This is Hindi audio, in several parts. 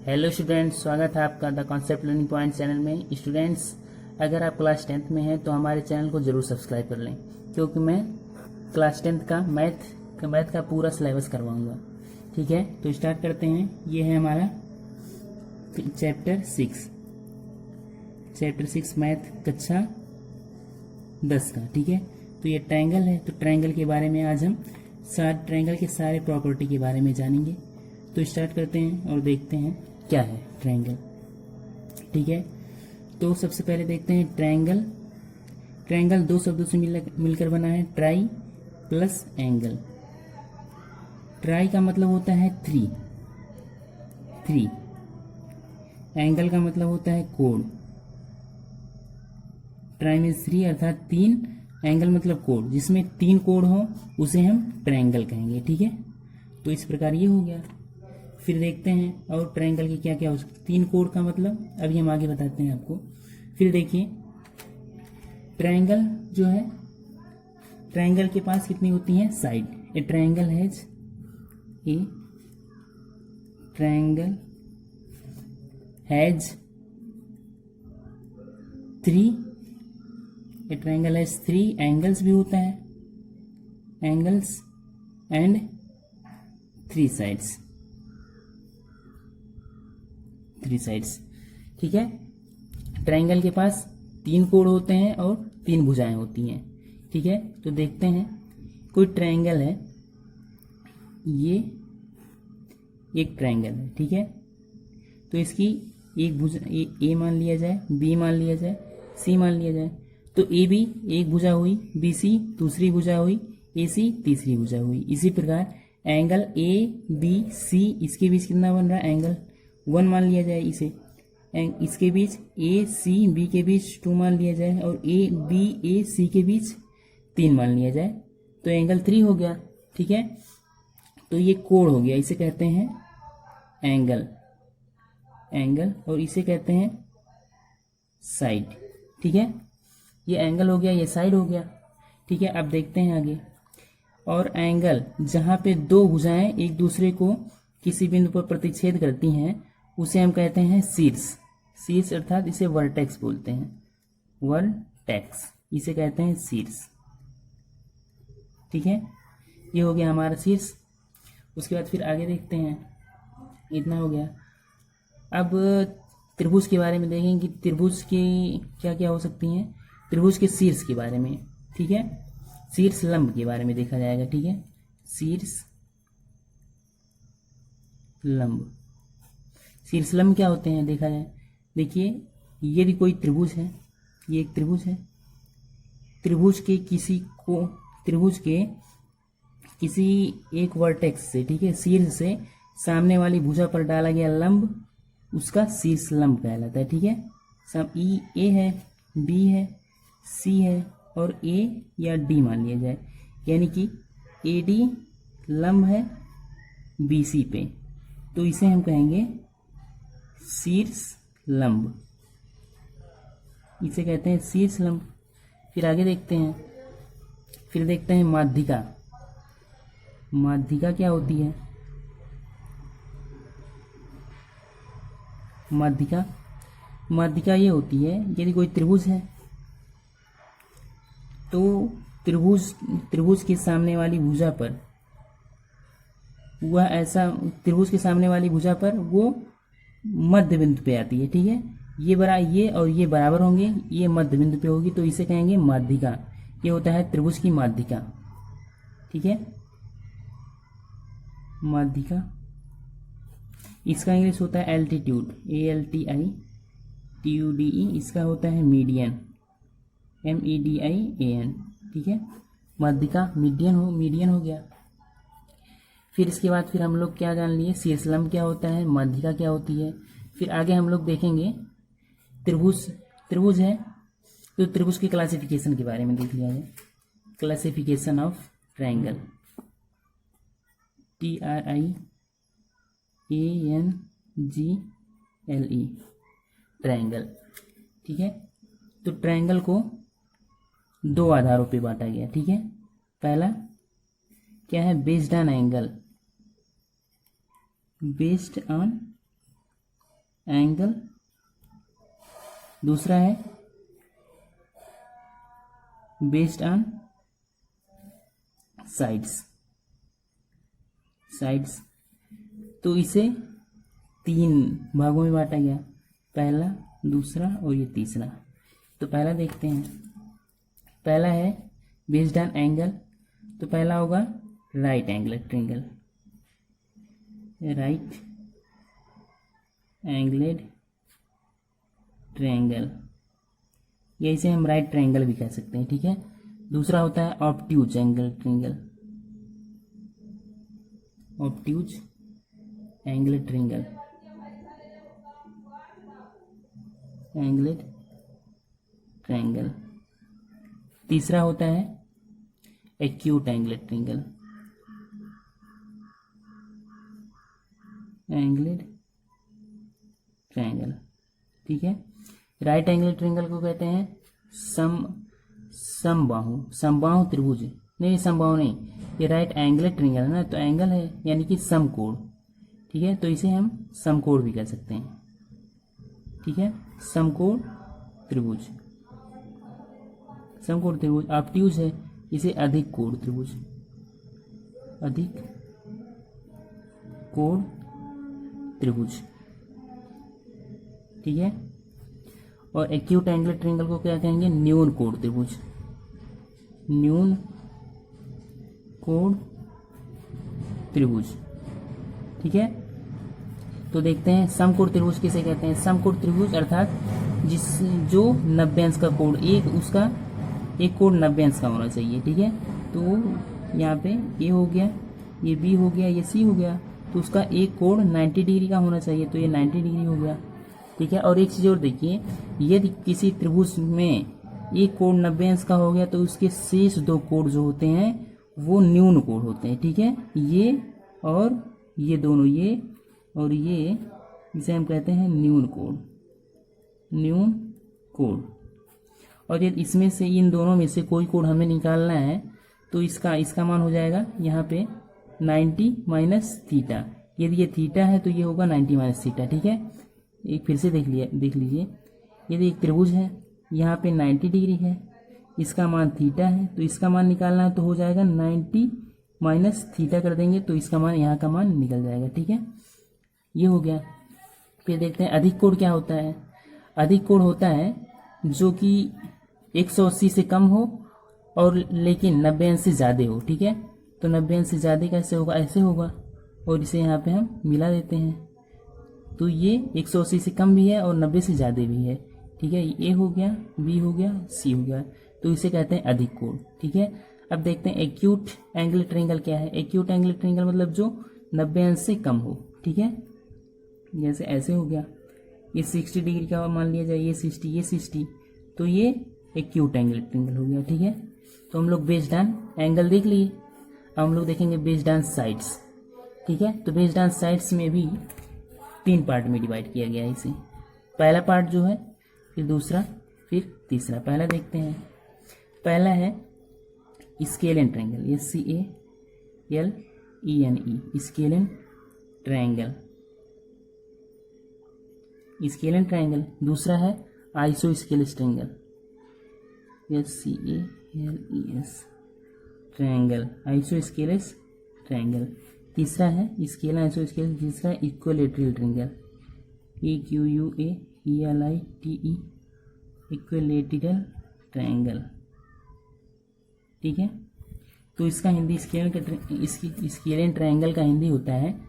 हेलो स्टूडेंट्स, स्वागत है आपका the concept learning point channel में। स्टूडेंट्स, अगर आप क्लास 10th में हैं तो हमारे चैनल को जरूर सब्सक्राइब कर लें, क्योंकि मैं क्लास 10th का मैथ का पूरा सिलेबस करवाऊंगा। ठीक है, तो स्टार्ट करते हैं। ये है हमारा चैप्टर 6 मैथ कक्षा 10 का। ठीक है, तो ये ट्रायंगल है, तो ट्रायंगल के बारे में आज हम ट्रायंगल के सारे प्रॉपर्टी के बारे में जानेंगे। तो स्टार्ट करते हैं और देखते हैं क्या है ट्रायंगल। ठीक है, तो सबसे पहले देखते हैं ट्रायंगल। ट्रायंगल दो शब्दों से मिलकर बना है, ट्राई प्लस एंगल। ट्राई का मतलब होता है थ्री, एंगल का मतलब होता है कोण। ट्राई मीन्स थ्री अर्थात तीन, एंगल मतलब कोण, जिसमें तीन कोण हो उसे हम ट्रायंगल कहेंगे। ठीक है, तो इस प्रकार ये हो गया। फिर देखते हैं और ट्रायंगल के क्या क्या हो सकते। तीन कोण का मतलब अभी हम आगे बताते हैं आपको। फिर देखिए, ट्रायंगल जो है, ट्रायंगल के पास कितनी होती हैं side. A triangle has three angles भी होता है, एंगल्स एंड थ्री साइड्स। ठीक है, ट्रायंगल के पास तीन कोण होते हैं और तीन भुजाएं होती हैं। ठीक है, तो देखते हैं। कोई ट्रायंगल है, ये एक ट्रायंगल है। ठीक है, तो इसकी एक भुजा ए मान लिया जाए, बी मान लिया जाए, सी मान लिया जाए। तो ए बी एक भुजा हुई, बी सी दूसरी भुजा हुई, ए सी तीसरी भुजा हुई। इसी प्रकार एंगल ए बी सी, इसके बीच कितना बन रहा है, एंगल 1 मान लिया जाए इसे। इसके बीच ए सी बी के बीच 2 मान लिया जाए, और ए बी ए सी के बीच 3 मान लिया जाए, तो एंगल 3 हो गया। ठीक है, तो ये कोण हो गया, इसे कहते हैं एंगल, और इसे कहते हैं साइड। ठीक है, ये एंगल हो गया, ये साइड हो गया। ठीक है, अब देखते हैं आगे। और एंगल जहां पे दो भुजाएं एक दूसरे को किसी बिंदु पर प्रतिच्छेद करती हैं उसे हम कहते हैं शीर्ष अर्थात इसे वर्टेक्स बोलते हैं, वर्टेक्स इसे कहते हैं शीर्ष। ठीक है, ये हो गया हमारा शीर्ष। उसके बाद फिर आगे देखते हैं, इतना हो गया। अब त्रिभुज के बारे में देखेंगे कि त्रिभुज की क्या क्या हो सकती हैं। त्रिभुज के शीर्ष के बारे में, ठीक है, शीर्ष लंब के बारे में देखा जाएगा। ठीक है, शीर्ष लंब क्या होते हैं देखा जाए। देखिए, यदि कोई त्रिभुज है, ये एक त्रिभुज है, त्रिभुज के किसी एक वर्टेक्स से, ठीक है, शीर्ष से सामने वाली भुजा पर डाला गया लंब उसका शीर्ष लंब कहलाता है। ठीक है, सब ए है, बी है, सी है और ए या डी मान लिया जाए, यानी कि ए डी लंब है बी सी पे, तो इसे हम कहेंगे शीर्ष लंब, इसे कहते हैं शीर्ष लंब। फिर आगे देखते हैं, फिर देखते हैं माध्यिका। माध्यिका क्या होती है। माध्यिका ये होती है, यदि कोई त्रिभुज है तो त्रिभुज के सामने वाली भुजा पर त्रिभुज के सामने वाली भुजा पर वो मध्य बिंदु पे आती है। ठीक है, ये और ये बराबर होंगे, ये मध्य बिंदु पे होगी, तो इसे कहेंगे माध्यिका। ये होता है त्रिभुज की माध्यिका। ठीक है, माध्यिका, इसका इंग्लिश होता है एल्टीट्यूड, ALTITUDE। इसका होता है मीडियन, MEDIAN। ठीक है, माध्यिका मीडियन हो गया। फिर इसके बाद फिर हम लोग क्या जान लिए, शीर्ष लंब क्या होता है, माध्यिका क्या होती है। फिर आगे हम लोग देखेंगे त्रिभुज है, तो त्रिभुज की क्लासिफिकेशन के बारे में देख लिया जाए। Classification of triangle, TRIANGLE, triangle. ठीक है, तो ट्रायंगल को दो आधारों पे बांटा गया। ठीक है, पहला क्या है, बेस्ड ऑन एंगल, दूसरा है बेस्ड ऑन साइड्स। तो इसे 3 भागों में बांटा गया, पहला, दूसरा और ये तीसरा। तो पहला देखते हैं, पहला है बेस्ड ऑन एंगल, तो पहला होगा right angle triangle, right angled triangle, या इसे हम राइट ट्रायंगल भी कह सकते हैं, ठीक है। दूसरा होता है obtuse angle triangle, obtuse angle triangle, angled triangle. तीसरा होता है acute angle triangle, angled triangle, ठीक है। राइट एंगल ट्रायंगल को कहते हैं समबाहु त्रिभुज, नहीं समबाहु नहीं, ये राइट एंगल ट्रायंगल है ना, तो एंगल है यानी कि समकोण, ठीक है। तो इसे हम समकोण भी कह सकते हैं, ठीक है, समकोण त्रिभुज, समकोण त्रिभुज। ऑब्ट्यूज है, इसे अधिक कोण त्रिभुज, अधिक कोण त्रिभुज, ठीक है। और एक्यूट एंगल ट्रायंगल को क्या कहेंगे, न्यून कोण त्रिभुज, न्यून कोण त्रिभुज, ठीक है। तो देखते हैं समकोण त्रिभुज किसे कहते हैं। समकोण त्रिभुज अर्थात जो 90 अंश का कोण, उसका एक कोण 90 अंश का होना चाहिए, ठीक है। तो यहाँ पे ए हो गया, ये बी हो गया, ये सी हो गया, तो उसका एक कोण 90 डिग्री का होना चाहिए, तो ये 90 डिग्री हो गया, ठीक है। और एक चीज और देखिए, यदि किसी त्रिभुज में एक कोण 90 अंश का हो गया तो उसके शेष 2 कोण जो होते हैं वो न्यून कोण होते हैं, ठीक है। ये और ये दोनों, ये और ये, इसे हम कहते हैं न्यून कोण, न्यून कोण। और यदि इसमें से, इन दोनों में से कोई कोण हमें निकालना है तो इसका मान हो जाएगा यहाँ पे 90 माइनस थीटा। यदि ये थीटा है तो ये होगा 90 माइनस थीटा, ठीक है। एक फिर से देख लीजिए, यदि एक त्रिभुज है, यहाँ पे 90 डिग्री है, इसका मान थीटा है, तो इसका मान निकालना है तो हो जाएगा 90 माइनस थीटा कर देंगे तो इसका मान, यहाँ का मान निकल जाएगा, ठीक है। ये हो गया। फिर देखते हैं अधिक कोण क्या होता है। अधिक कोण होता है जो कि 180 से कम हो और लेकिन 90 अंश से ज़्यादा हो, ठीक है। तो 90 अंश से ज़्यादा कैसे होगा, ऐसे होगा, और इसे यहाँ पे हम मिला देते हैं, तो ये 180 से कम भी है और 90 से ज़्यादा भी है, ठीक है। ए हो गया, बी हो गया, सी हो गया, तो इसे कहते हैं अधिक कोण, ठीक है। अब देखते हैं एक्यूट एंगल ट्रायंगल क्या है। एक्यूट एंगल ट्रायंगल मतलब जो 90 अंश से कम हो, ठीक है। जैसे ऐसे हो गया, ये 60 डिग्री का मान लिया जाए, ये 60, ये 60, तो ये एक्यूट एंगल ट्रायंगल हो गया, ठीक है। तो हम लोग बेस्ड ऑन एंगल देख लिए, अब हम लोग देखेंगे बेस्ड ऑन साइड्स, ठीक है। तो बेस्ड ऑन साइड्स में भी 3 पार्ट में डिवाइड किया गया है इसे। पहला पार्ट जो है, फिर दूसरा, फिर तीसरा। पहला देखते हैं, पहला है स्केलेन ट्रायंगल, ये SCALENE, scalene triangle, scalene triangle. दूसरा है isosceles triangle, SCALES triangle, isosceles triangle. तीसरा है स्केलेन आइसोस्केलेस, तीसरा equilateral triangle, EQUALITE, equilateral triangle, ठीक है। तो इसका हिंदी स्केलेन ट्रायंगल का हिंदी होता है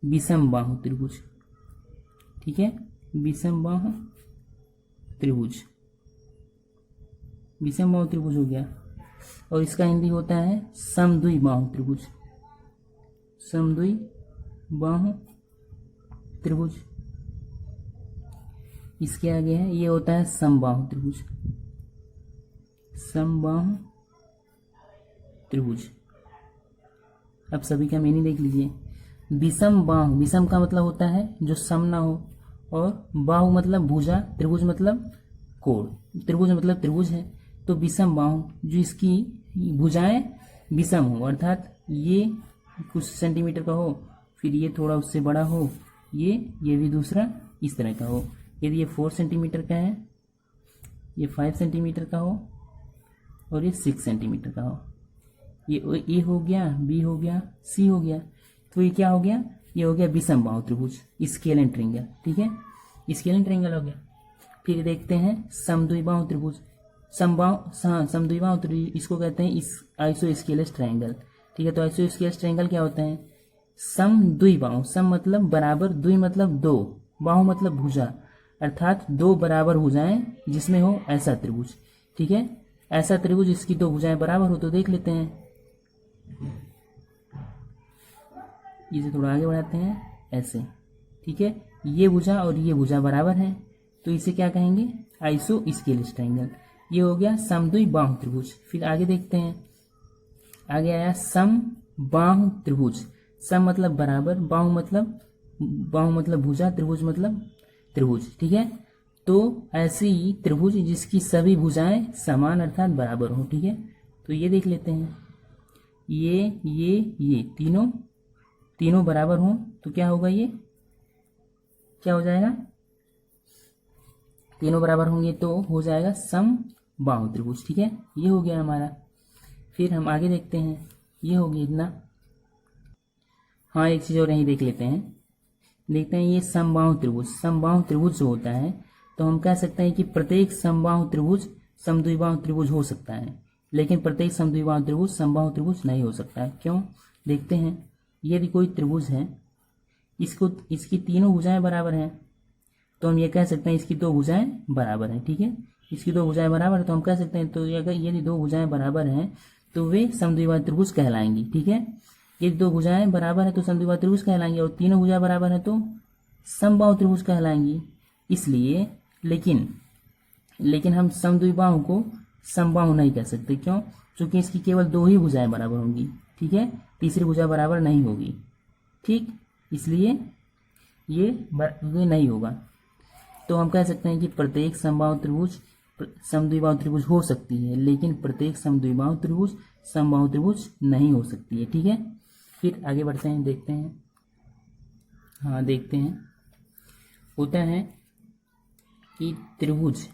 विषम बाहु त्रिभुज, ठीक है, विषम बाहु त्रिभुज, विषम बाहु त्रिभुज हो गया। और इसका हिंदी होता है समद्वि बाहु त्रिभुज, समद्वि बाहु त्रिभुज। इसके आगे है, ये होता है समबाहु त्रिभुज, समबाहु त्रिभुज। अब सभी का मीनिंग देख लीजिए। विषम बाहु, विषम का मतलब होता है जो सम ना हो, और बाहु मतलब भुजा, त्रिभुज मतलब कोण, त्रिभुज मतलब त्रिभुज है। तो विषम बाहु, जो इसकी भुजाएं विषम हो, अर्थात ये कुछ सेंटीमीटर का हो, फिर ये थोड़ा उससे बड़ा हो, ये भी दूसरा इस तरह का हो। यदि ये 4 सेंटीमीटर का है, ये 5 सेंटीमीटर का हो और ये 6 सेंटीमीटर का हो, ये ए हो गया, बी हो गया, सी हो गया, तो ये क्या हो गया, ये हो गया विषमबाहु त्रिभुज, स्केलन ट्रायंगल। ठीक है, स्केलन ट्रायंगल हो गया। फिर देखते हैं समद्विबाहु त्रिभुज। समद्विबाहु त्रिभुज इसको कहते हैं इस आइसोस्केलस ट्रायंगल। ठीक है, तो आइसोस्केलस ट्रायंगल क्या होता है, समद्विबाहु, सम मतलब बराबर, द्वि मतलब दो, बाहु मतलब भुजा, अर्थात दो बराबर भुजाएं जिसमें हो ऐसा त्रिभुज। ठीक है, ऐसा त्रिभुज इसकी दो भुजाएं बराबर हो। तो देख लेते हैं, इसे थोड़ा आगे बढ़ाते हैं ऐसे। ठीक है, ये भुजा और ये भुजा बराबर है, तो इसे क्या कहेंगे, आइसोस्केलस ट्रायंगल। ये हो गया समद्विबाहु त्रिभुज। फिर आगे देखते हैं, आगे आया समबाहु त्रिभुज। सम मतलब बराबर, बाहु मतलब भुजा, त्रिभुज मतलब त्रिभुज। ठीक है, तो ऐसी त्रिभुज जिसकी सभी भुजाएं समान अर्थात बराबर हो। ठीक है, तो ये देख लेते हैं, ये तीनों बराबर हो तो क्या होगा, ये क्या हो जाएगा, तीनों बराबर होंगे तो हो जाएगा समबाहु त्रिभुज। ठीक है, ये हो गया हमारा। फिर हम आगे देखते हैं, ये हो गया इतना। हाँ, एक चीज और यही देख लेते हैं, देखते हैं ये समबाहु त्रिभुज। समबाहु त्रिभुज जो होता है तो हम कह सकते हैं कि प्रत्येक समबाहु त्रिभुज समद्विबाहु त्रिभुज हो सकता है, लेकिन प्रत्येक समद्विबाहु त्रिभुज समबाहु त्रिभुज नहीं हो सकता है। क्यों, देखते हैं। यदि कोई त्रिभुज है, इसकी तीनों भुजाएं बराबर हैं, तो हम ये कह सकते हैं इसकी दो भुजाएं बराबर हैं। ठीक है, इसकी दो भुजाएं बराबर है तो हम कह सकते हैं, तो अगर यदि दो भुजाएं बराबर हैं तो वे समद्विबाहु त्रिभुज कहलाएंगी। ठीक है, यदि दो भुजाएं बराबर है तो समद्विबाहु त्रिभुज कहलाएंगी, और तीनों भुजाएं बराबर है तो समबाहु त्रिभुज कहलाएंगी। इसलिए लेकिन हम समद्विबाहु को समबाहु नहीं कह सकते। क्यों, क्योंकि इसकी केवल दो ही भुजाएं बराबर होंगी। ठीक है, तीसरी भुजा बराबर नहीं होगी। ठीक, इसलिए ये नहीं होगा। तो हम कह सकते हैं कि प्रत्येक समद्विबाहु त्रिभुज हो सकती है, लेकिन प्रत्येक समद्विबाहु त्रिभुज समबाहु त्रिभुज नहीं हो सकती है। ठीक है, फिर आगे बढ़ते हैं, देखते हैं। हाँ, देखते हैं, होता है कि त्रिभुज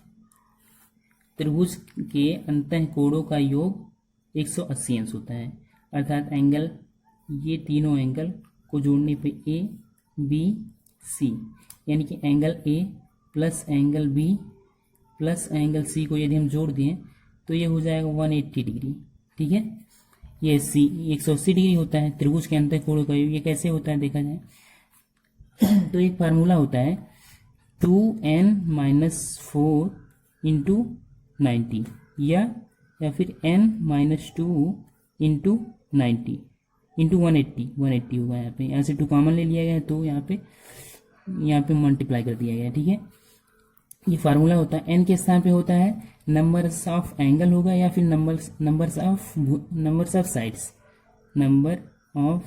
के अंतः कोणों का योग 180 अंश होता है, अर्थात एंगल, ये तीनों एंगल को जोड़ने पे ए बी सी, यानी कि angle A plus angle B plus angle C को यदि हम जोड़ दें तो ये हो जाएगा 180 डिग्री। ठीक है, ये सी 180 डिग्री होता है त्रिभुज के अंतः कोणों का योग। ये कैसे होता है देखा जाए तो एक फार्मूला होता है 2n-4 इंटू 90 या फिर n-2 इंटू 90 इंटू 180 होगा। यहाँ से 2 कॉमन ले लिया गया है तो यहाँ पे मल्टीप्लाई कर दिया गया है। ठीक है, ये फार्मूला होता है। n के स्थान पे होता है नंबर्स ऑफ एंगल होगा या फिर numbers of sides. Number of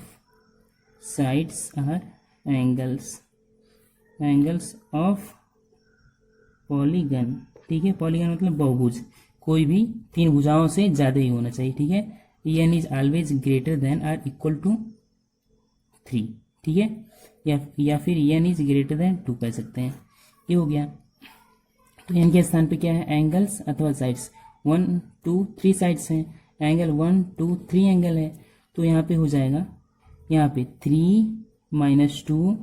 sides are angles of polygon. ठीक है, पॉलीगन मतलब बहुभुज, कोई भी तीन भुजाओं से ज्यादा ही होना चाहिए। ठीक है, n is always greater than or equal to 3। ठीक है, या फिर n इज ग्रेटर देन 2 कह सकते हैं। ये हो गया। तो n के स्थान पे क्या है, एंगल्स अथवा साइड्स। 1 2 3 साइड्स हैं, एंगल 1 2 3 एंगल है, तो यहाँ पे हो जाएगा, यहाँ पे 3 - 2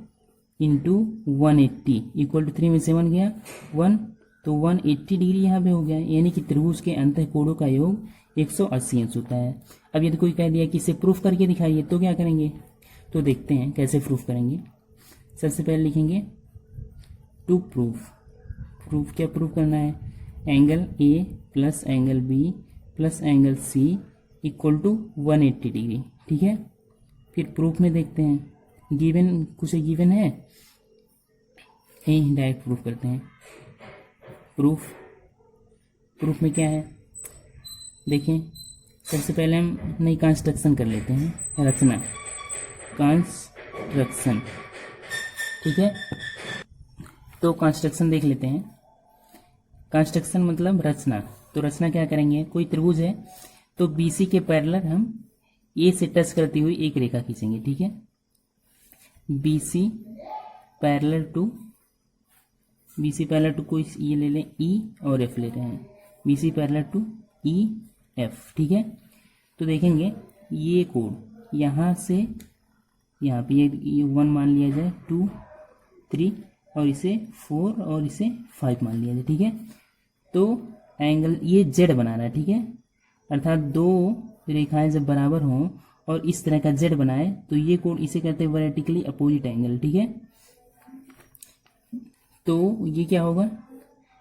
इंटू 180 इक्वल टू 3 में से 1 गया 1, तो 180 डिग्री यहाँ पे हो गया। यानी कि त्रिभुज के अंतः कोणों का योग 180 अंश होता है। अब यदि कोई कह दिया कि इसे प्रूफ करके दिखाइए तो क्या करेंगे, तो देखते हैं कैसे प्रूफ करेंगे। सबसे पहले लिखेंगे टू प्रूफ क्या प्रूफ करना है, angle A plus angle B plus angle C equal to 180 degree. ठीक है, फिर प्रूफ में देखते हैं, गिवन कुछ गिवन है, यही डायरेक्ट प्रूफ करते हैं। प्रूफ में क्या है, देखें, सबसे पहले हम नई कंस्ट्रक्शन कर लेते हैं, रचना कंस्ट्रक्शन। ठीक है, तो कंस्ट्रक्शन देख लेते हैं। कंस्ट्रक्शन मतलब रचना। तो रचना क्या करेंगे, कोई त्रिभुज है तो BC के पैरेलल हम ए से टच करती हुई एक रेखा खींचेंगे। ठीक है, BC parallel to B C parallel to कोई ये ले लें ई और एफ ले रहे हैं, B C parallel to E F, ठीक है। तो देखेंगे ये कोड यहाँ से यहाँ पे ये 1 मान लिया जाए, 2 3 और इसे 4 और इसे 5 मान लिया जाए, ठीक है। तो एंगल ये जेड बना रहा है, ठीक है, अर्थात दो रेखाएं जब बराबर हों और इस तरह का जेड बनाए तो ये कोड इसे कहते हैं वर्टिकली अपोजिट एंगल, ठीक है। तो ये क्या होगा,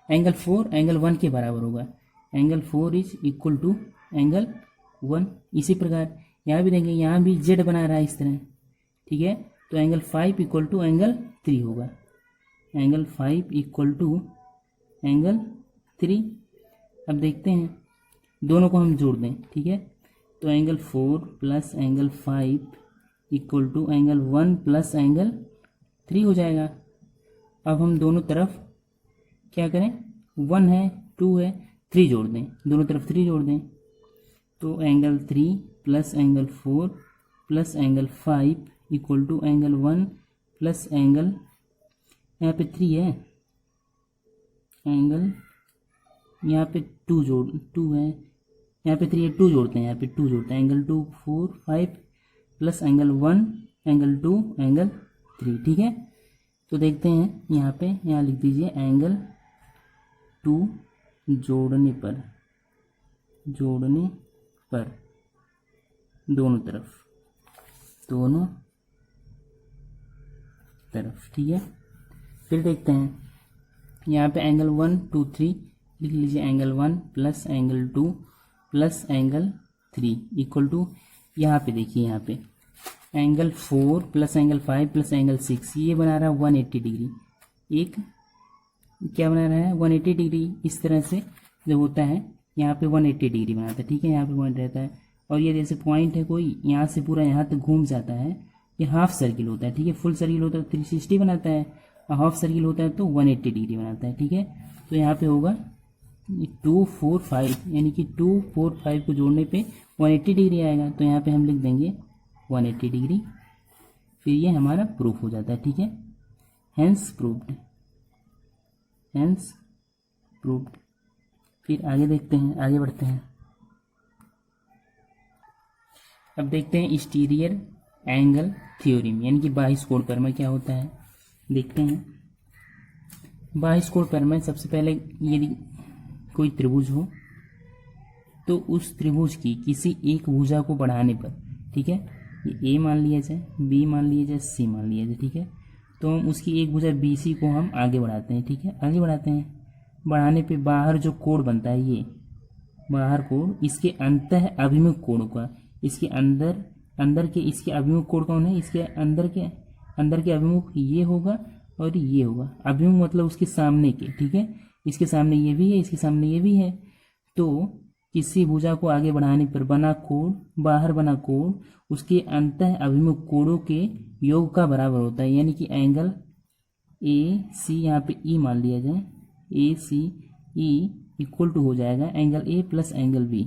एंगल 4 एंगल 1 के बराबर होगा, angle 4 is equal to angle 1। इसी प्रकार यहाँ भी देंगे, यहाँ भी जेड बना रहा है इस तरह, ठीक है। तो एंगल 5 इक्वल टू एंगल 3 होगा, एंगल 5 इक्वल टू एंगल 3। अब देखते हैं दोनों को हम जोड़ दें, ठीक है। तो angle 4 plus angle 5 equal to angle 1 plus angle 3 हो जाएगा। अब हम दोनों तरफ क्या करें, 1 है 2 है 3 जोड़ दें, दोनों तरफ 3 जोड़ दें। तो angle 3 plus angle 4 plus angle 5 equal to angle 1 plus angle, यहाँ पे 3 है, एंगल यहाँ पे 2 है, यहाँ पे 3 है, 2 जोड़ते हैं, यहाँ पे 2 जोड़ते हैं, angle 2 4 5 plus angle 1 angle 2 angle 3, ठीक है। तो देखते हैं यहाँ पे, यहाँ लिख दीजिए एंगल 2 जोड़ने पर दोनों तरफ, ठीक है। फिर देखते हैं यहाँ पे एंगल 1 2 3 लिख लीजिए, angle 1 plus angle 2 plus angle 3 equal to, यहाँ पे देखिए, यहाँ पे angle 4 plus angle 5 plus angle 6, ये बना रहा है 180 डिग्री, एक क्या बना रहा है 180 डिग्री। इस तरह से जब होता है यहाँ पे 180 डिग्री बनाता है, ठीक है, यहाँ पे पॉइंट रहता है। और ये जैसे पॉइंट है कोई, यहाँ से पूरा यहाँ तक घूम जाता है, ये हाफ सर्किल होता है, ठीक है। फुल सर्किल होता है 360 बनाता है, और हाफ सर्किल होता है तो 180 डिग्री बनाता है, ठीक है। तो यहाँ पे होगा 2 4 5, यानी कि 2 4 5 को जोड़ने पे 180 डिग्री आएगा। तो यहाँ पे हम लिख देंगे 180 डिग्री, फिर ये हमारा प्रूफ हो जाता है, ठीक है। Hence proved. फिर आगे देखते हैं, आगे बढ़ते हैं। अब देखते हैं एक्सटीरियर एंगल थ्योरम, यानी कि बाह्य कोण प्रमेय क्या होता है, देखते हैं। बाह्य कोण प्रमेय सबसे पहले, यदि कोई त्रिभुज हो तो उस त्रिभुज की किसी एक भुजा को बढ़ाने पर, ठीक है, ये ए मान लिया जाए, बी मान लिया जाए, सी मान लिया जाए, ठीक है। तो हम उसकी एक भुजा बी सी को हम आगे बढ़ाते हैं, ठीक है, आगे बढ़ाते हैं। बढ़ाने पे बाहर जो कोण बनता है, ये बाहर कोण, इसके अंतः अभिमुख कोण का, इसके अंदर के इसके अभिमुख कोण कौन है, इसके अंदर के अभिमुख ये होगा और ये होगा। अभिमुख मतलब उसके सामने के, ठीक है, इसके सामने ये भी है, इसके सामने ये भी है। तो किसी भुजा को आगे बढ़ाने पर बना कोण, बाहर बना कोण उसके अंतः अभिमुख कोणों के योग का बराबर होता है, यानी कि एंगल ए सी, यहाँ पे ई मान लिया जाए, ए सी ई इक्वल टू हो जाएगा angle A plus angle B,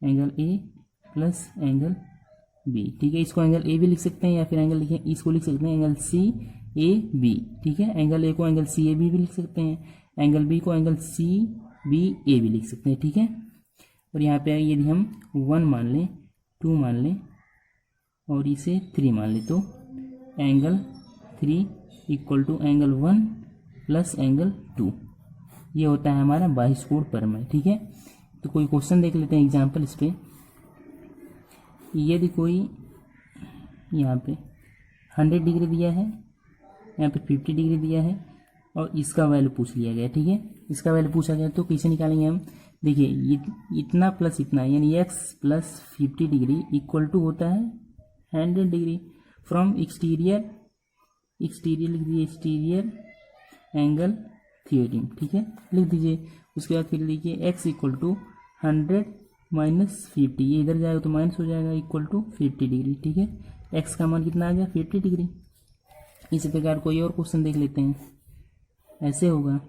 angle A plus angle B, ठीक है। इसको एंगल ए भी लिख सकते हैं, या फिर एंगल लिखें, इसको लिख सकते हैं एंगल सी ए बी, ठीक है। एंगल ए को एंगल सी ए बी भी लिख सकते हैं, एंगल बी को एंगल सी बी ए भी लिख सकते हैं, ठीक है। और यहाँ पे यदि हम 1 मान लें, 2 मान लें और इसे 3 मान लें, तो angle 3 equal to angle 1 plus angle 2, ये होता है हमारा बाह्य कोण प्रमेय, ठीक है। तो कोई क्वेश्चन देख लेते हैं एग्जाम्पल इस पे। यदि कोई यहाँ पे 100 डिग्री दिया है, यहाँ पे 50 डिग्री दिया है और इसका वैल्यू पूछ लिया गया, ठीक है, इसका वैल्यू पूछा गया, तो कैसे निकालेंगे हम, देखिए इतना प्लस इतना, यानी x plus 50 degree equal to होता है 100 डिग्री। फ्रॉम एक्सटीरियर लिख दीजिए, एक्सटीरियर एंगल थ्योरम, ठीक है, लिख दीजिए। उसके बाद फिर लिखिए x इक्वल टू 100 माइनस 50, ये इधर जाएगा तो माइनस हो जाएगा, इक्वल टू 50 डिग्री, ठीक है। x का मान कितना आ गया 50 डिग्री। इसी प्रकार कोई और क्वेश्चन देख लेते हैं, ऐसे होगा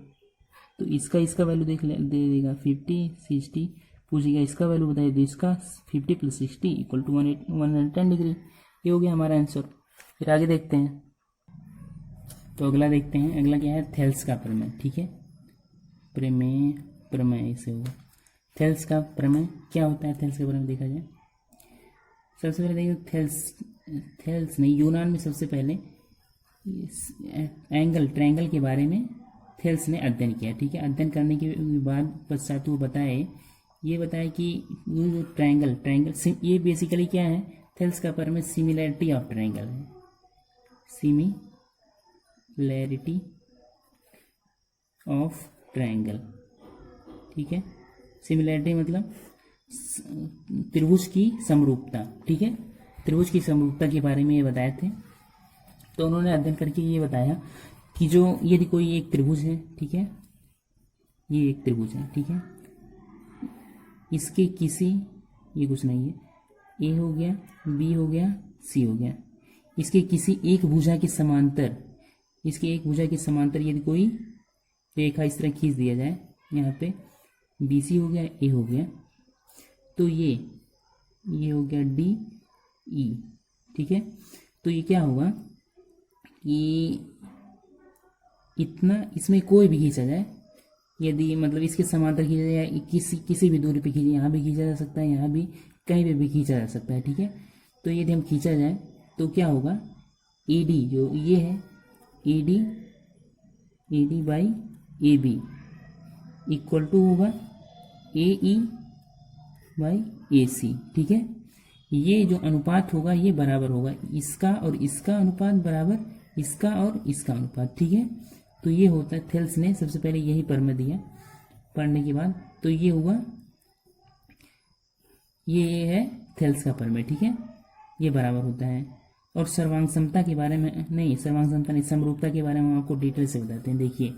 तो इसका वैल्यू दे देगा 50 60, पूछेगा इसका वैल्यू बताइए, तो इसका 50 प्लस 60 इक्वल टू 110 डिग्री, ये हो गया हमारा आंसर। फिर आगे देखते हैं। तो अगला देखते हैं, अगला क्या है, थेल्स का प्रमेय। ठीक है, प्रमेय, प्रमेय से होगा। थेल्स का प्रमेय क्या होता है? थेल्स का प्रमेय देखा जाए, सबसे पहले देखिए थेल्स नहीं, यूनान में सबसे पहले एंगल, ट्रायंगल के बारे में थेल्स ने अध्ययन किया। ठीक है, अध्ययन करने के बाद पश्चात वो ये बताए कि ये जो ट्रायंगल ये बेसिकली क्या है, थेल्स का प्रमेय सिमिलैरिटी ऑफ ट्रायंगल है, सिमिलैरिटी ऑफ ट्रायंगल। ठीक है, सिमिलैरिटी मतलब त्रिभुज की समरूपता। ठीक है, त्रिभुज की समरूपता के बारे में ये बताए थे। तो उन्होंने अध्ययन करके ये बताया कि जो यदि कोई एक त्रिभुज है, ठीक है, ये एक त्रिभुज है, ठीक है, इसके किसी, ये कुछ नहीं है, ए हो गया, बी हो गया, सी हो गया, इसके किसी एक भुजा के समांतर, इसके एक भुजा के समांतर यदि कोई रेखा इस तरह खींच दिया जाए, यहाँ पे बी सी हो गया, ए हो गया, तो ये हो गया डी ई। ठीक है, तो ये क्या होगा कि इतना इसमें कोई भी खींचा जाए, यदि मतलब इसके समांतर खींचा जाए, किसी भी दूरी पे खींचा, यहाँ भी खींचा जा सकता है, यहाँ भी कहीं पे भी खींचा जा सकता है। ठीक है, तो यदि हम खींचा जाए तो क्या होगा, ए डी जो ये है, A D by A B equal to होगा ए ई बाई ए सी। ठीक है, ये जो अनुपात होगा ये बराबर होगा इसका और इसका अनुपात बराबर इसका और इसका अनुपात। ठीक है, तो ये होता है, थेल्स ने सबसे पहले यही प्रमेय दिया। पढ़ने के बाद तो ये हुआ, ये है थेल्स का प्रमेय। ठीक है, ये बराबर होता है। और सर्वांग समता के बारे में नहीं, सर्वांग समता नहीं, समरूपता के बारे में हम आपको डिटेल से बताते हैं। देखिए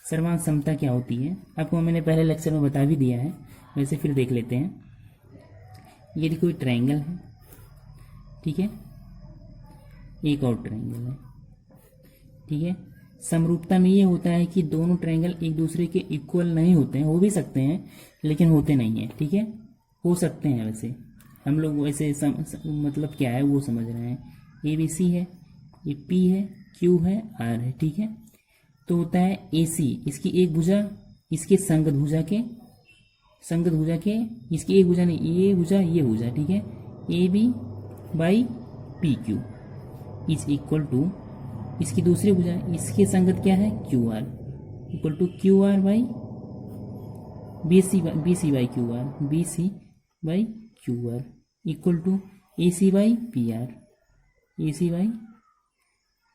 सर्वांग समता क्या होती है, आपको मैंने पहले लेक्चर में बता भी दिया है, वैसे फिर देख लेते हैं। यदि कोई ट्रायंगल है, ठीक है, एक और ट्रायंगल है, ठीक है, समरूपता में ये होता है कि दोनों ट्रायंगल एक दूसरे के इक्वल नहीं होते हैं, हो भी सकते हैं लेकिन होते नहीं हैं। ठीक है, हो सकते हैं, वैसे हम लोग वैसे मतलब क्या है वो समझ रहे हैं। ए बी सी है, ये पी है, क्यू है, आर है। ठीक है, तो होता है ए सी, इसकी एक भुजा इसके संगत भुजा के इसकी एक भुजा नहीं, ये भुजा। ठीक है, A B by P Q is equal to, इसकी दूसरी भुजा इसके संगत क्या है, Q R equal to Q R by B C by Q R, B C by Q R equal to A C by P R, A C by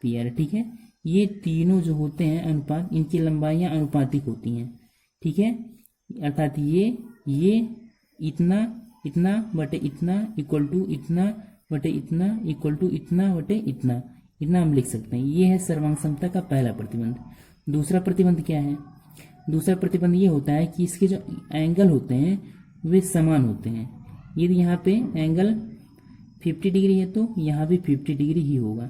P R. ठीक है, ये तीनों जो होते हैं अनुपात, इनकी लंबाइयां अनुपातिक होती हैं। ठीक है, अर्थात ये इतना इतना बटे इतना इक्वल टू इतना बटे इतना इक्वल टू इतना बटे इतना, इतना हम लिख सकते हैं। ये है सर्वांग समता का पहला प्रतिबंध। दूसरा प्रतिबंध क्या है, दूसरा प्रतिबंध ये होता है कि इसके जो एंगल होते हैं वे समान होते हैं। यदि यहाँ पे एंगल 50 डिग्री है तो यहाँ भी 50 डिग्री ही होगा,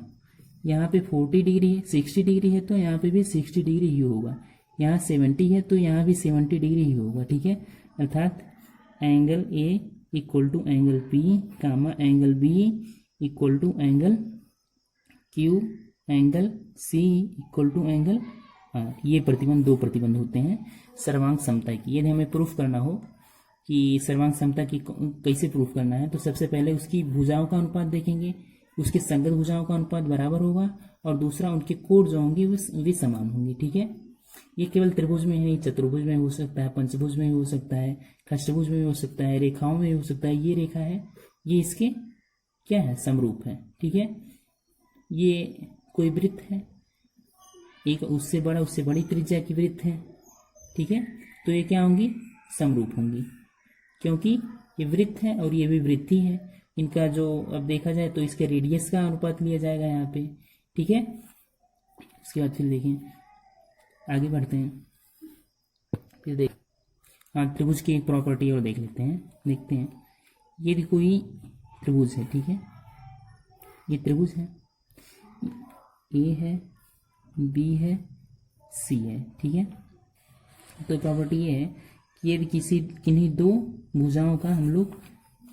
यहाँ पे 40 डिग्री है, 60 डिग्री है तो यहाँ पे भी 60 डिग्री ही होगा, यहाँ 70 है तो यहाँ भी 70 डिग्री ही होगा। ठीक है, अर्थात angle A equal to angle P comma angle B equal to angle Q, angle C equal to angle R. ये प्रतिबंध, दो प्रतिबंध होते हैं सर्वांग समता की। यदि हमें प्रूफ करना हो कि सर्वांग समता की कैसे प्रूफ करना है, तो सबसे पहले उसकी भुजाओं का अनुपात देखेंगे, उसके संगत भुजाओं का अनुपात बराबर होगा, और दूसरा उनके कोण जो होंगे वे समान होंगे। ठीक है, ये केवल त्रिभुज में ही, चतुर्भुज में हो सकता है, पंचभुज में हो सकता है, खष्टभुज में हो सकता है, रेखाओं में हो सकता है। ये रेखा है, ये इसके क्या है, समरूप है। ठीक है, ये कोई वृत्त है, एक उससे बड़ी त्रिज्या की वृत्त है। ठीक है, तो ये क्या होंगी, समरूप होंगी, क्योंकि ये वृत्त है और ये भी वृत्त ही है। इनका जो अब देखा जाए तो इसके रेडियस का अनुपात लिया जाएगा यहाँ पे। ठीक है, इसके बाद फिर देखें, आगे बढ़ते हैं, फिर देख, हाँ, त्रिभुज की एक प्रॉपर्टी और देख लेते हैं, देखते हैं। ये भी कोई त्रिभुज है, ठीक है, ये त्रिभुज है, ए है, बी है, सी है। ठीक है, तो प्रॉपर्टी ये है कि यदि किन्हीं दो भुजाओं का हम लोग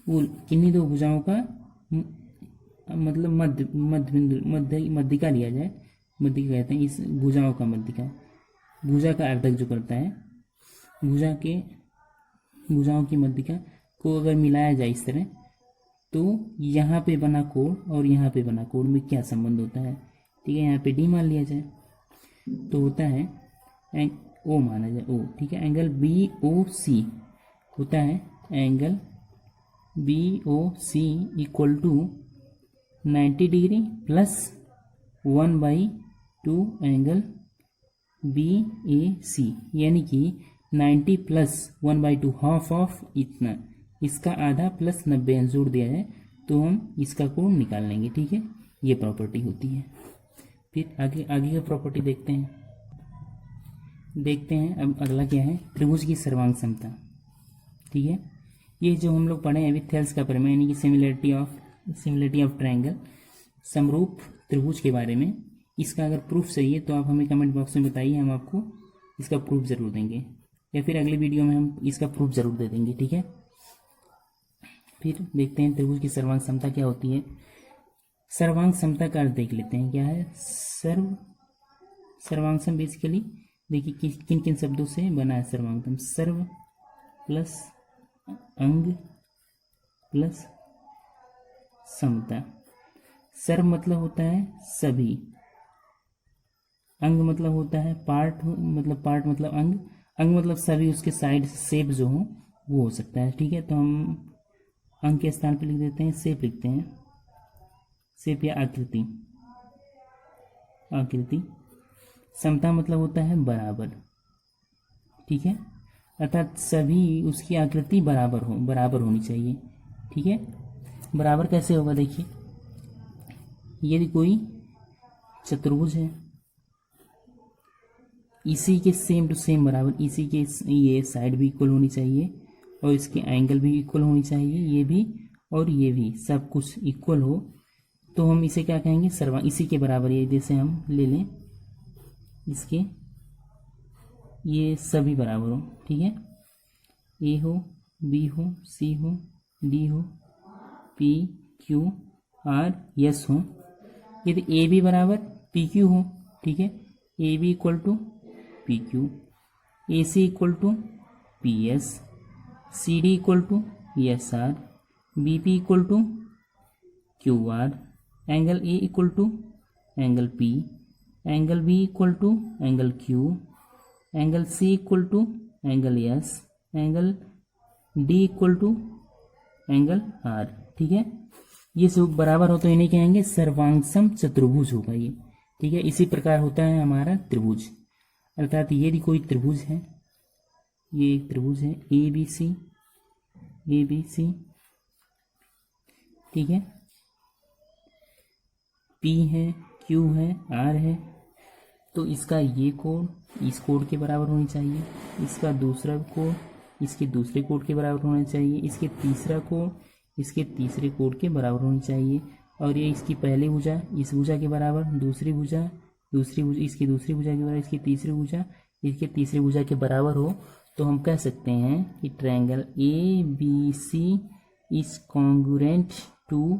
किन्हीं दो भुजाओं का मतलब मध्यिका लिया जाए, मध्यिका कहते हैं इस भुजाओं का मध्यिका, भुजा का अर्धक जो करता है, भुजाओं की मध्यिका को अगर मिलाया जाए इस तरह, तो यहाँ पे बना कोण और यहाँ पे बना कोण में क्या संबंध होता है, ठीक है। यहाँ पे डी मान लिया जाए तो होता है ओ माना जाए ओ, ठीक है। एंगल बी ओ सी होता है, angle B O C equal to 90 degree plus 1/2 angle B A C, यानी कि 90 प्लस 1/2 हाफ ऑफ इतना, इसका आधा प्लस 90 अंश जोड़ दिया है तो हम इसका कोण निकाल लेंगे, ठीक है। ये प्रॉपर्टी होती है। फिर आगे का प्रॉपर्टी देखते हैं। अब अगला क्या है, त्रिभुज की सर्वांग समता, ठीक है। ये जो हम लोग पढ़े हैं अभी थेल्स का प्रमेय, यानी कि सिमिलरिटी ऑफ ट्रायंगल, समरूप त्रिभुज के बारे में। इसका अगर प्रूफ चाहिए तो आप हमें कमेंट बॉक्स में बताइए, हम आपको इसका प्रूफ जरूर देंगे, या फिर अगले वीडियो में हम इसका प्रूफ जरूर दे देंगे, ठीक है। फिर देखते हैं त्रिभुज की सर्वांग समता क्या होती है। सर्वांग समता का अर्थ देख लेते हैं क्या है। सर्वांगसम बेसिकली देखिए किन किन शब्दों से बना है सर्वांगसम। सर्व प्लस अंग प्लस समता। सर्व मतलब होता है सभी, अंग मतलब होता है पार्ट मतलब अंग मतलब सभी उसके साइड शेप जो हो वो हो सकता है, ठीक है। तो हम अंग के स्थान पर लिख देते हैं शेप, लिखते हैं शेप या आकृति। समता मतलब होता है बराबर, ठीक है, अर्थात सभी उसकी आकृति बराबर होनी चाहिए, ठीक है। बराबर कैसे होगा, देखिए यदि कोई चतुर्भुज है, इसी के सेम टू सेम बराबर, इसी के ये साइड भी इक्वल होनी चाहिए और इसके एंगल भी इक्वल होनी चाहिए, ये भी और ये भी सब कुछ इक्वल हो, तो हम इसे क्या कहेंगे, सर्वांग। इसी के बराबर, ये जैसे हम ले लें इसके, ये सभी बराबर हो, ठीक है। ए हो, बी हो, सी हो, डी हो, पी क्यू आर एस हो। यदि ए भी बराबर पी क्यू हो, ठीक है, A B equal to P Q, A C equal to P S, C D equal to S R, B P equal to Q R, angle A equal to angle P, angle B equal to angle Q, angle C equal to angle S, angle D equal to angle R, ठीक है। ये सब बराबर हो तो इन्हें कहेंगे सर्वांगसम चतुर्भुज होगा ये, ठीक है। इसी प्रकार होता है हमारा त्रिभुज, अर्थात यदि कोई त्रिभुज है, ये एक त्रिभुज है ए बी सी, ठीक है, पी है, क्यू है, आर है, तो इसका ये कोण इस कोण के बराबर होनी चाहिए, इसका दूसरा कोण इसके दूसरे कोण के बराबर होना चाहिए, इसके तीसरा कोण इसके तीसरे कोण के बराबर होनी चाहिए, और ये इसकी पहली भुजा इस भुजा के बराबर, दूसरी भुजा इसकी दूसरी भुजा के बराबर, इसकी तीसरी भुजा इसके तीसरी भुजा के बराबर हो, तो हम कह सकते हैं कि triangle A B C is congruent to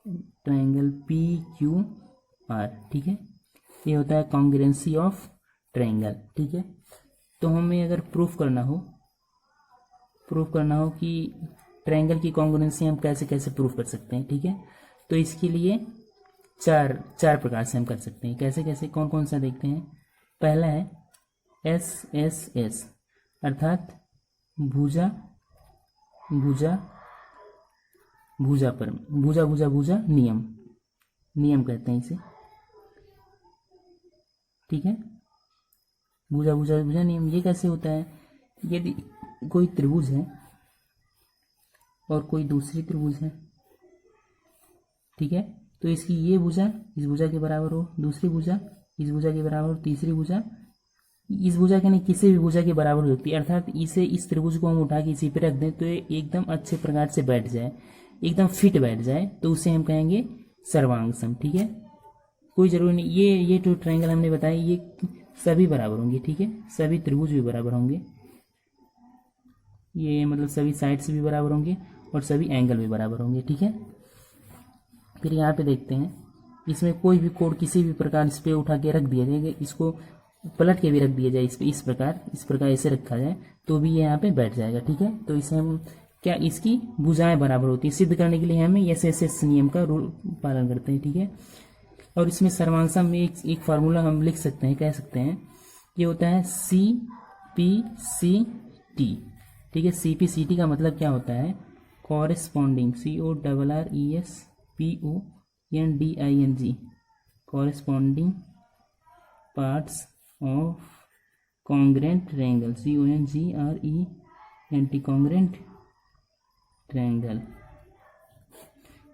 triangle P Q R, ठीक है। ये होता है कॉन्ग्रुएंसी ऑफ ट्रायंगल, ठीक है। तो हमें अगर प्रूफ करना हो कि ट्रायंगल की कॉन्ग्रुएंसी हम कैसे कैसे प्रूफ कर सकते हैं, ठीक है। तो इसके लिए चार प्रकार से हम कर सकते हैं। कैसे कैसे, कौन कौन सा देखते हैं। पहला है एस, अर्थात भुजा नियम कहते हैं इसे, ठीक है। भुजा नियम, ये कैसे होता है, यदि कोई त्रिभुज है और कोई दूसरी त्रिभुज है, ठीक है, तो इसकी ये भुजा इस भुजा के बराबर हो, दूसरी भुजा इस भुजा के बराबर हो, तीसरी भुजा इस भुजा के नहीं किसी भी भुजा के बराबर हो सकती है, अर्थात इस त्रिभुज को हम उठा के इसी पे रख दें तो ये एकदम अच्छे प्रकार से बैठ जाए, एकदम फिट बैठ जाए, तो उसे हम कहेंगे सर्वांगसम, ठीक है। कोई जरूरी नहीं, ये जो ट्रायंगल हमने बताया ये सभी बराबर होंगे, ठीक है, सभी त्रिभुज भी बराबर होंगे, ये मतलब सभी साइड्स भी बराबर होंगे और सभी एंगल भी बराबर होंगे, ठीक है। फिर यहाँ पे देखते हैं इसमें कोई भी कोड किसी भी प्रकार इस पे उठा के रख दिया जाएगा, इसको पलट के भी रख दिया जाए इस पे, इस प्रकार ऐसे रखा जाए तो भी ये यहाँ पे बैठ जाएगा। ठीक है, तो इसे हम क्या, इसकी भुजाएं बराबर होती है, सिद्ध करने के लिए हमें एस नियम का रूल पालन करते हैं। ठीक है, और इसमें सर्वांशम में एक फार्मूला हम लिख सकते हैं, कह सकते हैं, ये होता है CPCT। ठीक है, CPCT का मतलब क्या होता है, corresponding, CORRESPONDING, corresponding parts of congruent triangle, CONGRENT, congruent triangle.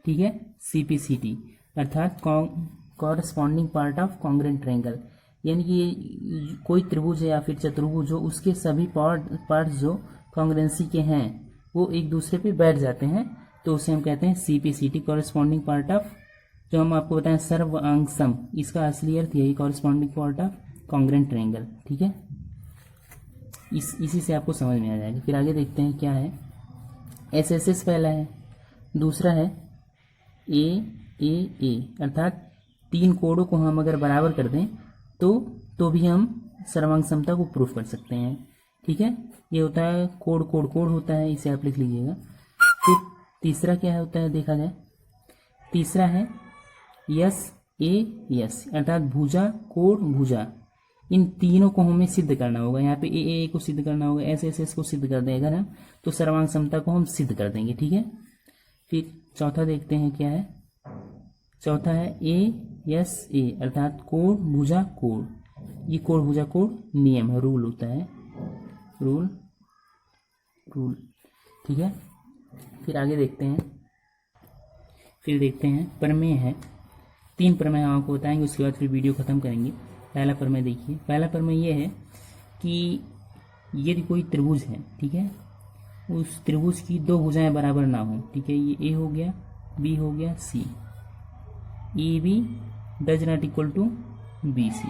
ठीक है, CPCT अर्थात corresponding part of congruent triangle, यानी कि कोई त्रिभुज है या फिर चतुर्भुज हो, उसके सभी पार्ट्स जो कॉन्ग्रेंसी के हैं वो एक दूसरे पे बैठ जाते हैं, तो उसे हम कहते हैं CPCT, कॉरेस्पॉन्डिंग पार्ट ऑफ, जो हम आपको बताएं सर्वांग सम, इसका असली अर्थ यही, corresponding part of congruent triangle. ठीक है, इसी से आपको समझ में आ जाएगा। फिर आगे देखते हैं क्या है, SSS पहला है, दूसरा है AAA, अर्थात तीन कोडों को हम अगर बराबर कर दें तो भी हम सर्वांग समता को प्रूफ कर सकते हैं। ठीक है, ये होता है कोड होता है, इसे आप लिख लीजिएगा। फिर तीसरा क्या होता है देखा जाए, तीसरा है SAS, अर्थात भुजा कोड भुजा, इन तीनों को हमें सिद्ध करना होगा। यहाँ पे AAA को सिद्ध करना होगा, SSS को सिद्ध कर देगा ना, तो सर्वांग समता को हम सिद्ध कर देंगे। ठीक है, फिर चौथा देखते हैं क्या है, चौथा है ASA, अर्थात कोड भुजा कोड, ये कोड भुजा कोड नियम है, रूल होता है, रूल। ठीक है, फिर आगे देखते हैं, प्रमेय है, 3 प्रमेय हम आपको बताएंगे, उसके बाद फिर वीडियो खत्म करेंगे। पहला प्रमेय देखिए, पहला प्रमेय ये है कि यदि कोई त्रिभुज है, ठीक है, उस त्रिभुज की दो भुजाएं बराबर ना हो, ठीक है, ये A हो गया, B हो गया, C, AB does not equal to BC।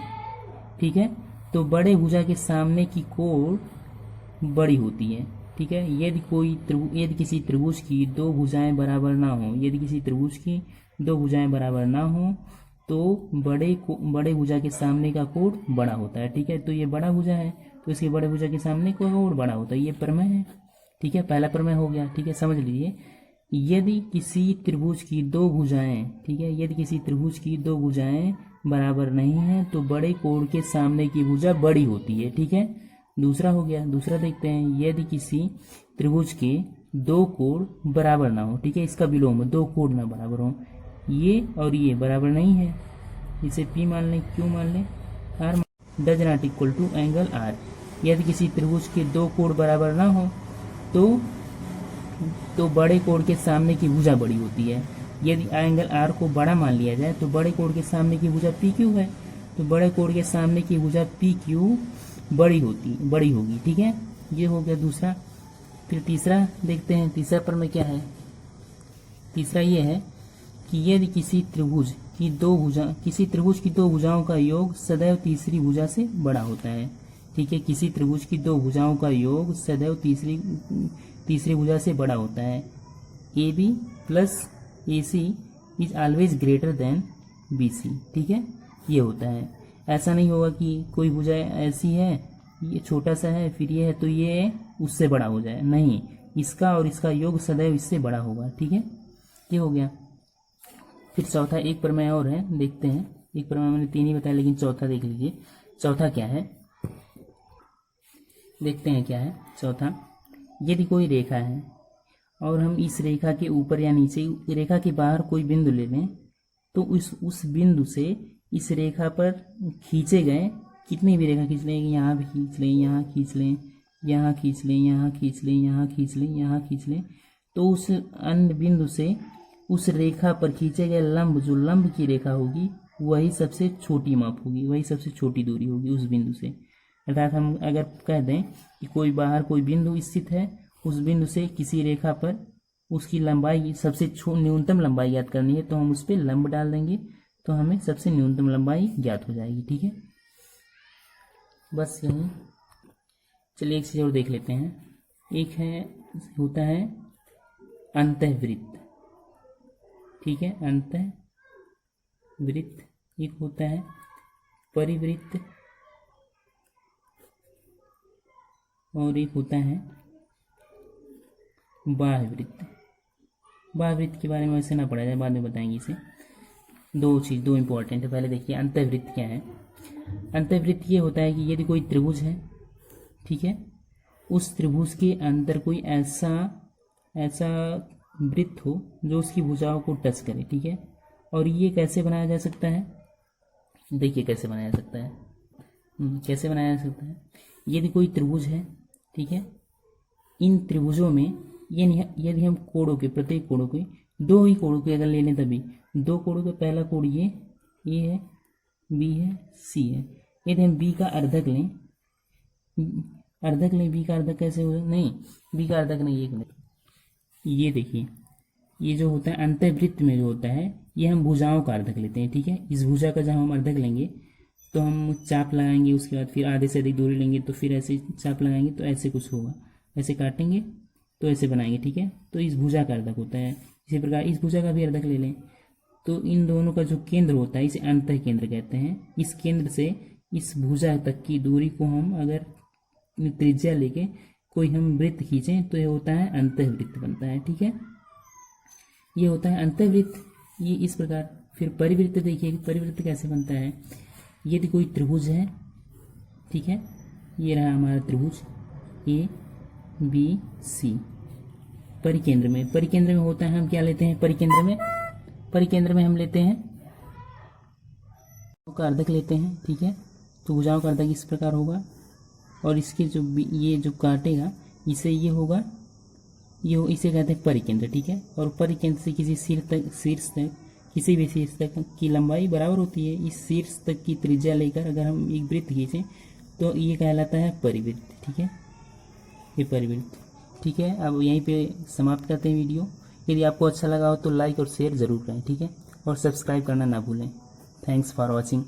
ठीक है, तो बड़े भुजा के सामने की कोण बड़ी होती है। ठीक है, यदि किसी त्रिभुज की दो भुजाएं बराबर ना हो, यदि किसी त्रिभुज की दो भुजाएं बराबर ना हो तो बड़े भुजा के सामने का कोण बड़ा होता है। ठीक है, तो ये बड़ा भुजा है तो इसके बड़े भुजा के सामने का कोण बड़ा होता है, ये प्रमेय है। ठीक है, पहला प्रमेय हो गया। ठीक है, समझ लीजिए, यदि किसी त्रिभुज की दो भुजाएं, ठीक है, यदि किसी त्रिभुज की दो भुजाएं बराबर नहीं है तो बड़े कोण के सामने की भुजा बड़ी होती है। ठीक है, दूसरा हो गया, दूसरा देखते हैं, यदि किसी त्रिभुज के दो कोण बराबर ना हो, ठीक है, इसका विलोम, दो कोण ना बराबर हो, ये और ये बराबर नहीं है, इसे P मान लें, Q मान लें, R does not equal to angle R। यदि किसी त्रिभुज के दो कोण बराबर ना हो तो बड़े कोण के सामने की भुजा बड़ी होती है। यदि एंगल R को बड़ा मान लिया जाए तो बड़े कोण के सामने की भुजा PQ है, तो बड़े कोण के सामने की भुजा PQ बड़ी होगी। ठीक है, ये हो गया दूसरा। फिर तीसरा देखते हैं, तीसरा प्रमेय क्या है, तीसरा ये है कि यदि किसी त्रिभुज की दो भुजाओं का योग सदैव तीसरी भुजा से बड़ा होता है। ठीक है, किसी त्रिभुज की दो भुजाओं का योग सदैव तीसरी भुजा से बड़ा होता है। AB plus AC is always greater then BC। ठीक है, ये होता है, ऐसा नहीं होगा कि कोई भुजा ऐसी है, ये छोटा सा है, फिर ये है तो ये उससे बड़ा हो जाए, नहीं, इसका और इसका योग सदैव इससे बड़ा होगा। ठीक है, ये हो गया। फिर चौथा एक प्रमेय और है, देखते हैं, एक प्रमेय मैंने 3 ही बताया, लेकिन चौथा देख लीजिए, चौथा क्या है, देखते हैं क्या है चौथा। यदि कोई रेखा है और हम इस रेखा के ऊपर या नीचे, रेखा के बाहर कोई बिंदु ले लें, तो उस बिंदु से इस रेखा पर खींचे गए कितनी भी रेखा खींच लें, यहाँ भी खींच लें, यहाँ खींच लें, यहाँ खींच लें, यहाँ खींच लें, यहाँ खींच लें, यहाँ खींच लें, तो उस अन्य बिंदु से उस रेखा पर खींचे गए लंब, जो लंब की रेखा होगी वही सबसे छोटी माप होगी, वही सबसे छोटी दूरी होगी उस बिंदु से। अर्थात हम अगर कह दें कि बाहर कोई बिंदु स्थित है, उस बिंदु से किसी रेखा पर उसकी लंबाई, सबसे न्यूनतम लंबाई ज्ञात करनी है, तो हम उस पर लंब डाल देंगे तो हमें सबसे न्यूनतम लंबाई ज्ञात हो जाएगी। ठीक है, बस यही। चलिए एक चीज और देख लेते हैं, एक है होता है अंतःवृत्त। ठीक है, अंतःवृत्त, वृत्त, एक होता है परिवृत्त और एक होता है बाह्य वृत्त। बाह्य वृत्त के बारे में वैसे ना पढ़ा जाए, बाद में बताएंगे इसे। दो इंपॉर्टेंट है। पहले देखिए अंतःवृत्त क्या है। अंतःवृत्त ये होता है कि यदि कोई त्रिभुज है, ठीक है, उस त्रिभुज के अंदर कोई ऐसा वृत्त हो जो उसकी भुजाओं को टच करे, ठीक है। और ये कैसे बनाया जा सकता है, देखिए कैसे बनाया जा सकता है। कैसे बनाया जा सकता है, यदि कोई त्रिभुज है, ठीक है, इन त्रिभुजों में यदि हम कोणों के, प्रत्येक कोणों के, दो ही कोणों के अगर ले लें, तभी दो कोणों का पहला कोण ये है, बी है, सी है। यदि हम बी का अर्धक लें, बी का अर्धक कैसे होगा, नहीं बी का अर्धक नहीं, एक मिनट, ये देखिए, ये जो होता है अंतःवृत्त में जो होता है, ये हम भुजाओं का अर्धक लेते हैं, ठीक है। इस भुजा का जब हम अर्धक लेंगे तो हम चाप लगाएंगे, उसके बाद फिर आधे से अधिक दूरी लेंगे तो फिर ऐसे चाप लगाएंगे तो ऐसे कुछ होगा, ऐसे काटेंगे तो ऐसे बनाएंगे, ठीक है। तो इस भुजा का अर्धक होता है। इसी प्रकार इस भुजा का भी अर्धक ले लें तो इन दोनों का जो केंद्र होता है इसे अंतः केंद्र कहते हैं। इस केंद्र से इस भुजा तक की दूरी को हम अगर त्रिज्या लेके कोई हम वृत्त खींचें तो ये होता है अंतःवृत्त बनता है, ठीक है। ये होता है अंतःवृत्त, ये इस प्रकार। फिर परिवृत्त देखिए, परिवृत्त कैसे बनता है। यदि कोई त्रिभुज है, ठीक है, ये रहा हमारा त्रिभुज ए बी सी, परिकेंद्र में होता है, हम क्या लेते हैं, परिकेंद्र में हम लेते हैं का अर्धक लेते हैं, ठीक है। तो भुजाओं का अर्धक इस प्रकार होगा और इसके जो ये जो काटेगा इसे ये होगा, ये इसे कहते हैं परिकेंद्र, ठीक है। और परिकेंद्र से किसी शीर्ष तक किसी भी शीर्ष तक की लंबाई बराबर होती है। इस शीर्ष तक की त्रिज्या लेकर अगर हम एक वृत्त खींचें तो ये कहलाता है परिवृत्त, ठीक है, ये परिवृत्त, ठीक है। अब यहीं पे समाप्त करते हैं वीडियो। यदि आपको अच्छा लगा हो तो लाइक और शेयर ज़रूर करें, ठीक है, और सब्सक्राइब करना ना भूलें। Thanks for watching.